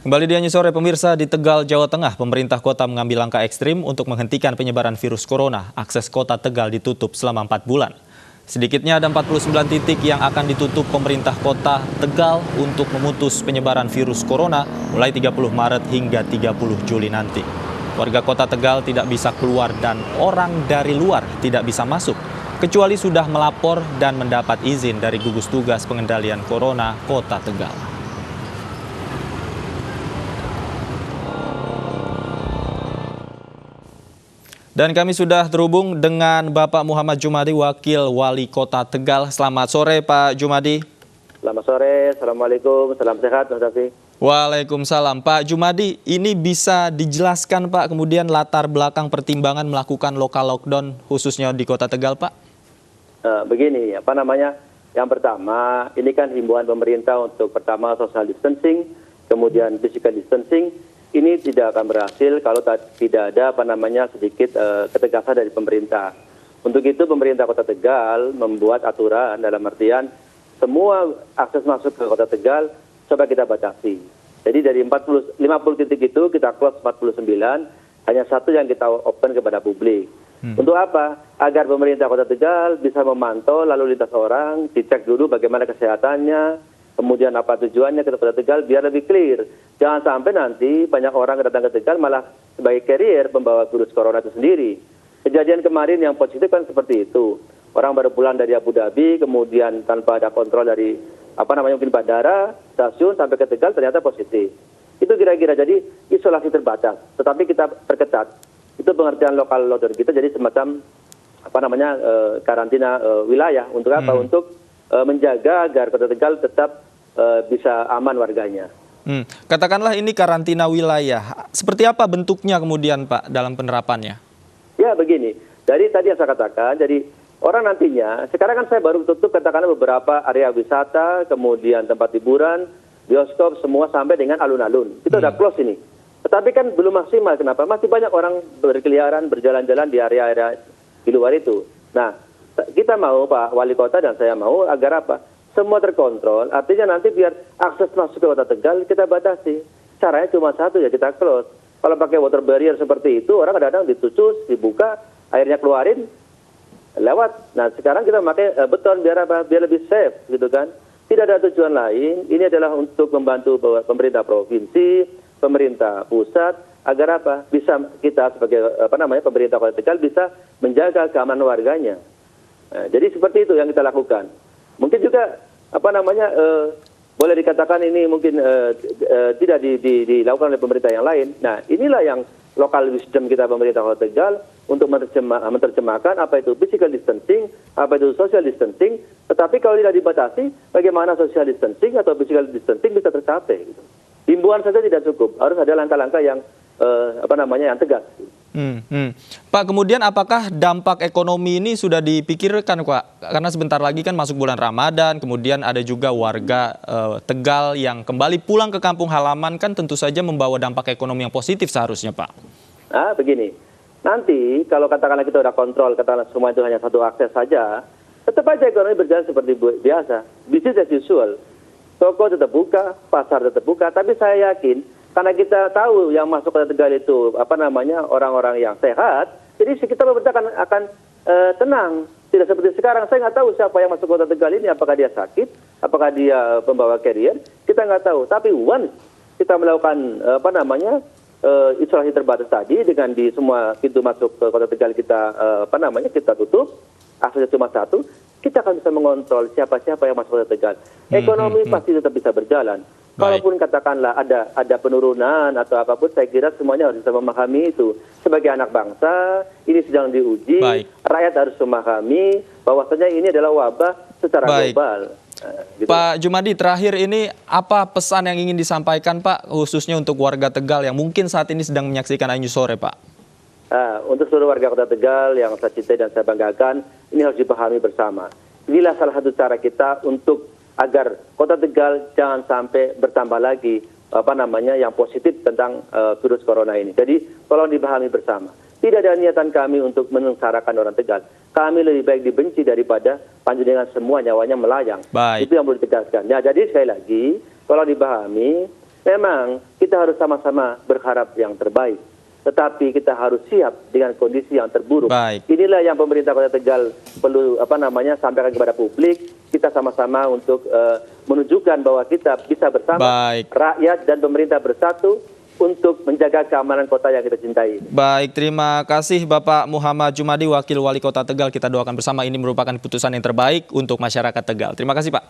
Kembali di Anju Sore, pemirsa, di Tegal, Jawa Tengah, pemerintah kota mengambil langkah ekstrim untuk menghentikan penyebaran virus corona. Akses kota Tegal ditutup selama 4 bulan. Sedikitnya ada 49 titik yang akan ditutup pemerintah kota Tegal untuk memutus penyebaran virus corona mulai 30 Maret hingga 30 Juli nanti. Warga kota Tegal tidak bisa keluar dan orang dari luar tidak bisa masuk, kecuali sudah melapor dan mendapat izin dari gugus tugas pengendalian corona kota Tegal. Dan kami sudah terhubung dengan Bapak Muhammad Jumadi, Wakil Wali Kota Tegal. Selamat sore Pak Jumadi. Selamat sore, Assalamualaikum, salam sehat Mas Davi. Waalaikumsalam. Pak Jumadi, ini bisa dijelaskan Pak kemudian latar belakang pertimbangan melakukan lokal lockdown khususnya di Kota Tegal Pak? Begini, yang pertama, ini kan himbauan pemerintah untuk pertama social distancing, kemudian physical distancing. Ini tidak akan berhasil kalau tidak ada sedikit ketegasan dari pemerintah. Untuk itu pemerintah Kota Tegal membuat aturan dalam artian semua akses masuk ke Kota Tegal coba kita batasi. Jadi dari 50 titik itu kita close 49, hanya satu yang kita open kepada publik. Untuk apa? Agar pemerintah Kota Tegal bisa memantau lalu lintas orang, dicek dulu bagaimana kesehatannya, kemudian apa tujuannya ke Kota Tegal biar lebih clear. Jangan sampai nanti banyak orang yang datang ke Tegal malah sebagai carrier pembawa virus corona itu sendiri. Kejadian kemarin yang positif kan seperti itu. Orang baru pulang dari Abu Dhabi, kemudian tanpa ada kontrol dari mungkin bandara, stasiun sampai ke Tegal ternyata positif. Itu kira-kira jadi isolasi terbatas. Tetapi kita perketat. Itu pengertian lokal lockdown kita jadi semacam karantina wilayah untuk apa? Untuk menjaga agar Kota Tegal tetap bisa aman warganya. Katakanlah ini karantina wilayah. Seperti apa bentuknya kemudian Pak dalam penerapannya? Ya begini, dari tadi yang saya katakan, jadi orang nantinya, sekarang kan saya baru tutup katakanlah beberapa area wisata, kemudian tempat hiburan, bioskop, semua sampai dengan alun-alun. Itu udah close ini. Tetapi kan belum maksimal, kenapa? Masih banyak orang berkeliaran, berjalan-jalan di area-area di luar itu. Nah, kita mau Pak Wali Kota dan saya mau agar apa? Semua terkontrol, artinya nanti biar akses masuk ke Kota Tegal kita batasi. Caranya cuma satu, ya kita close. Kalau pakai water barrier seperti itu, orang kadang-kadang ditucus, dibuka, airnya keluarin, lewat. Nah sekarang kita pakai beton biar apa? Biar lebih safe gitu kan. Tidak ada tujuan lain, ini adalah untuk membantu pemerintah provinsi, pemerintah pusat, agar apa? Bisa kita sebagai pemerintah Kota Tegal bisa menjaga keamanan warganya. Nah, jadi seperti itu yang kita lakukan. Mungkin juga boleh dikatakan ini mungkin tidak dilakukan oleh pemerintah yang lain. Nah, inilah yang lokal wisdom kita pemerintah Kota Tegal untuk menerjemahkan apa itu physical distancing, apa itu social distancing. Tetapi kalau tidak dibatasi, bagaimana social distancing atau physical distancing bisa tercapai? Gitu. Himbauan saja tidak cukup, harus ada langkah-langkah yang yang tegas. Pak, kemudian apakah dampak ekonomi ini sudah dipikirkan Pak? Karena sebentar lagi kan masuk bulan Ramadan, kemudian ada juga warga Tegal yang kembali pulang ke kampung halaman, kan tentu saja membawa dampak ekonomi yang positif seharusnya Pak. Begini, nanti kalau katakanlah kita udah kontrol, katakanlah semua itu hanya satu akses saja, tetap aja ekonomi berjalan seperti biasa, business as usual. Toko tetap buka, pasar tetap buka, tapi saya yakin karena kita tahu yang masuk ke Tegal itu orang-orang yang sehat, jadi kita pemerintah akan tenang. Tidak seperti sekarang, saya nggak tahu siapa yang masuk ke Kota Tegal ini, apakah dia sakit, apakah dia pembawa carrier, kita nggak tahu. Tapi once kita melakukan isolasi terbatas tadi dengan di semua pintu masuk ke Kota Tegal kita kita tutup, aksesnya cuma satu, kita akan bisa mengontrol siapa-siapa yang masuk ke Kota Tegal. Ekonomi pasti tetap bisa berjalan. Kalaupun katakanlah ada penurunan atau apapun, saya kira semuanya harus bisa memahami itu. Sebagai anak bangsa, ini sedang diuji, rakyat harus memahami bahwasanya ini adalah wabah secara global. Gitu. Pak Jumadi, terakhir ini apa pesan yang ingin disampaikan Pak, khususnya untuk warga Tegal yang mungkin saat ini sedang menyaksikan Anju Sore Pak? Untuk seluruh warga Kota Tegal yang saya cintai dan saya banggakan, ini harus dipahami bersama. Inilah salah satu cara kita untuk agar Kota Tegal jangan sampai bertambah lagi yang positif tentang virus corona ini. Jadi tolong dipahami bersama. Tidak ada niatan kami untuk menengsarakan orang Tegal. Kami lebih baik dibenci daripada panjenengan semua nyawanya melayang. Itu yang perlu ditegaskan. Ya, jadi sekali lagi tolong dipahami, memang kita harus sama-sama berharap yang terbaik. Tetapi kita harus siap dengan kondisi yang terburuk. Baik. Inilah yang pemerintah Kota Tegal perlu sampaikan kepada publik. Kita sama-sama untuk menunjukkan bahwa kita bisa bersama, Baik. rakyat dan pemerintah bersatu untuk menjaga keamanan kota yang kita cintai. Baik, terima kasih Bapak Muhammad Jumadi, Wakil Wali Kota Tegal. Kita doakan bersama ini merupakan keputusan yang terbaik untuk masyarakat Tegal. Terima kasih Pak.